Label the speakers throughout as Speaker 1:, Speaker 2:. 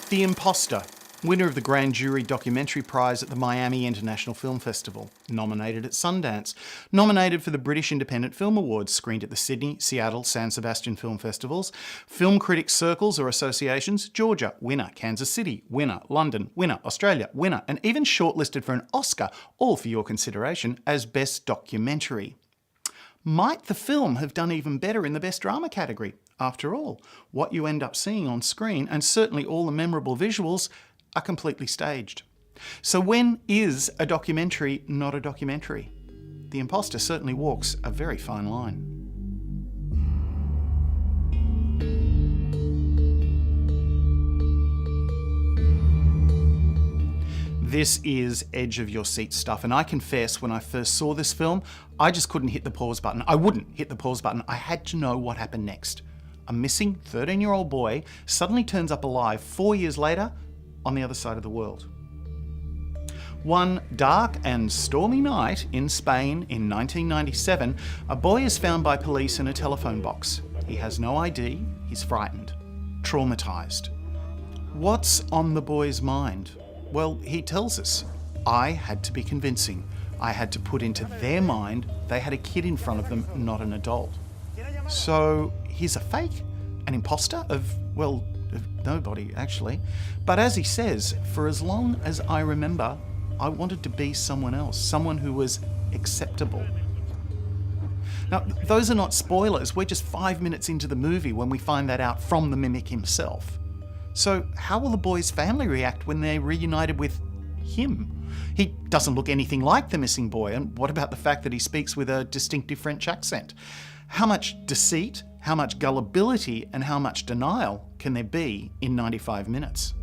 Speaker 1: The Imposter, winner of the Grand Jury Documentary Prize at the Miami International Film Festival, nominated at Sundance, nominated for the British Independent Film Awards, screened at the Sydney, Seattle, San Sebastian film festivals, Film Critics Circles or Associations, Georgia, winner, Kansas City, winner, London, winner, Australia, winner, and even shortlisted for an Oscar, all for your consideration, as Best Documentary. Might the film have done even better in the Best Drama category? After all, what you end up seeing on screen, and certainly all the memorable visuals, are completely staged. So when is a documentary not a documentary? The Imposter certainly walks a very fine line. This is edge of your seat stuff, and I confess when I first saw this film, I just couldn't hit the pause button. I wouldn't hit the pause button. I had to know what happened next. A missing 13-year-old boy suddenly turns up alive 4 years later on the other side of the world. One dark and stormy night in Spain in 1997, a boy is found by police in a telephone box. He has no ID, he's frightened, traumatised. What's on the boy's mind? Well, he tells us, I had to be convincing. I had to put into their mind they had a kid in front of them, not an adult. So he's a fake, an imposter of nobody, actually. But as he says, for as long as I remember, I wanted to be someone else, someone who was acceptable. Now, those are not spoilers. We're just 5 minutes into the movie when we find that out from the mimic himself. So how will the boy's family react when they're reunited with him? He doesn't look anything like the missing boy, and what about the fact that he speaks with a distinctive French accent? How much deceit, how much gullibility, and how much denial can there be in 95 minutes?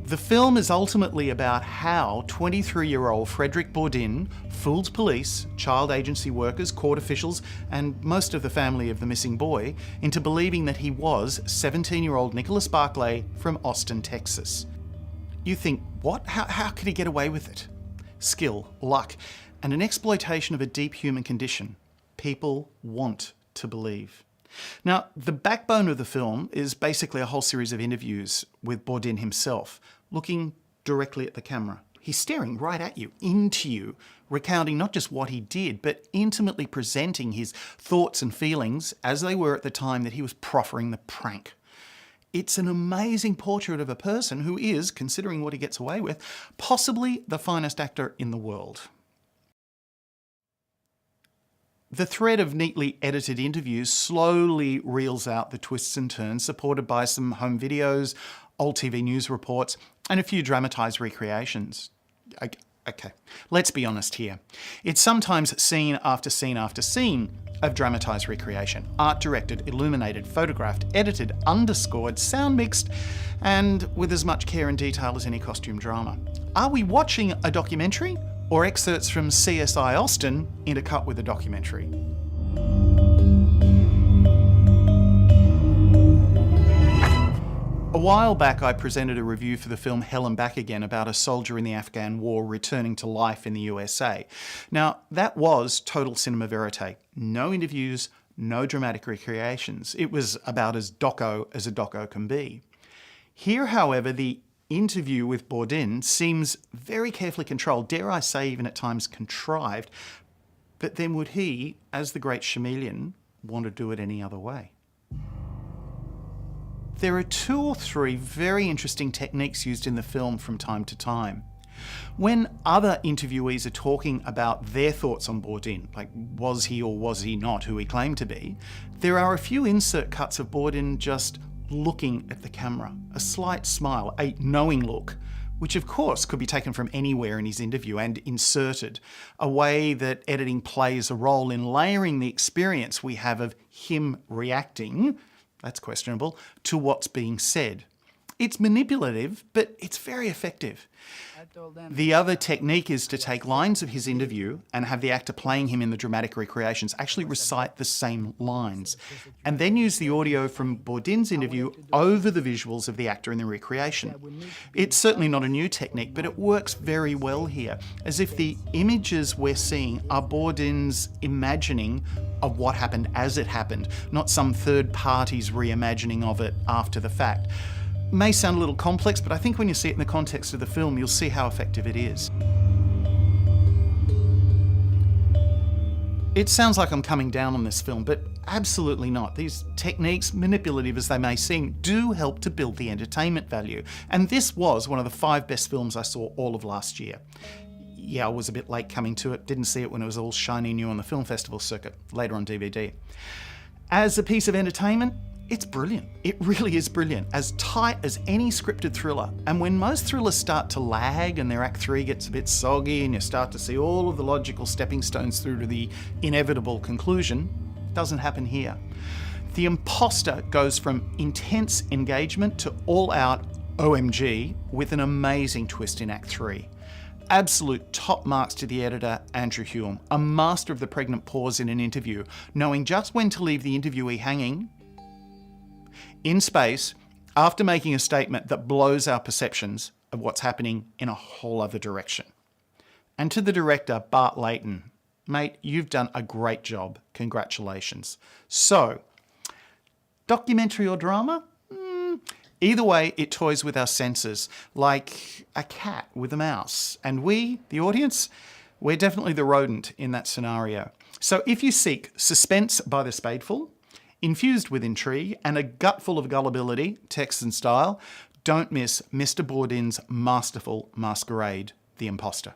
Speaker 1: The film is ultimately about how 23-year-old Frédéric Bourdin fooled police, child agency workers, court officials, and most of the family of the missing boy into believing that he was 17-year-old Nicholas Barclay from Austin, Texas. You think, what? How could he get away with it? Skill, luck, and an exploitation of a deep human condition. People want to believe. Now, the backbone of the film is basically a whole series of interviews with Bourdin himself, looking directly at the camera. He's staring right at you, into you, recounting not just what he did, but intimately presenting his thoughts and feelings as they were at the time that he was proffering the prank. It's an amazing portrait of a person who is, considering what he gets away with, possibly the finest actor in the world. The thread of neatly edited interviews slowly reels out the twists and turns, supported by some home videos, old TV news reports, and a few dramatised recreations. Okay, let's be honest here. It's sometimes scene after scene after scene of dramatised recreation. Art directed, illuminated, photographed, edited, underscored, sound mixed, and with as much care and detail as any costume drama. Are we watching a documentary? Or excerpts from CSI Austin intercut with a documentary? A while back I presented a review for the film Hell and Back Again about a soldier in the Afghan war returning to life in the USA. Now, that was total cinema verite. No interviews, no dramatic recreations. It was about as doco as a doco can be. Here, however, the interview with Bourdin seems very carefully controlled, dare I say even at times contrived, but then would he, as the great chameleon, want to do it any other way? There are 2 or 3 very interesting techniques used in the film from time to time. When other interviewees are talking about their thoughts on Bourdin, like was he or was he not who he claimed to be, there are a few insert cuts of Bourdin just looking at the camera, a slight smile, a knowing look, which of course could be taken from anywhere in his interview and inserted, a way that editing plays a role in layering the experience we have of him reacting, that's questionable, to what's being said. It's manipulative, but it's very effective. The other technique is to take lines of his interview and have the actor playing him in the dramatic recreations actually recite the same lines, and then use the audio from Bourdin's interview over the visuals of the actor in the recreation. It's certainly not a new technique, but it works very well here, as if the images we're seeing are Bourdin's imagining of what happened as it happened, not some third party's reimagining of it after the fact. May sound a little complex, but I think when you see it in the context of the film, you'll see how effective it is. It sounds like I'm coming down on this film, but absolutely not. These techniques, manipulative as they may seem, do help to build the entertainment value. And this was one of the 5 best films I saw all of last year. Yeah, I was a bit late coming to it, didn't see it when it was all shiny new on the film festival circuit, later on DVD. As a piece of entertainment, it's brilliant. It really is brilliant. As tight as any scripted thriller. And when most thrillers start to lag and their act 3 gets a bit soggy and you start to see all of the logical stepping stones through to the inevitable conclusion, it doesn't happen here. The Imposter goes from intense engagement to all-out OMG with an amazing twist in act 3. Absolute top marks to the editor, Andrew Hume, a master of the pregnant pause in an interview, knowing just when to leave the interviewee hanging in space after making a statement that blows our perceptions of what's happening in a whole other direction. And to the director, Bart Layton, mate, you've done a great job. Congratulations. So, documentary or drama? Either way, it toys with our senses, like a cat with a mouse. And we, the audience, we're definitely the rodent in that scenario. So if you seek suspense by the spadeful, infused with intrigue, and a gut full of gullibility, text and style, don't miss Mr. Bourdin's masterful masquerade, The Imposter.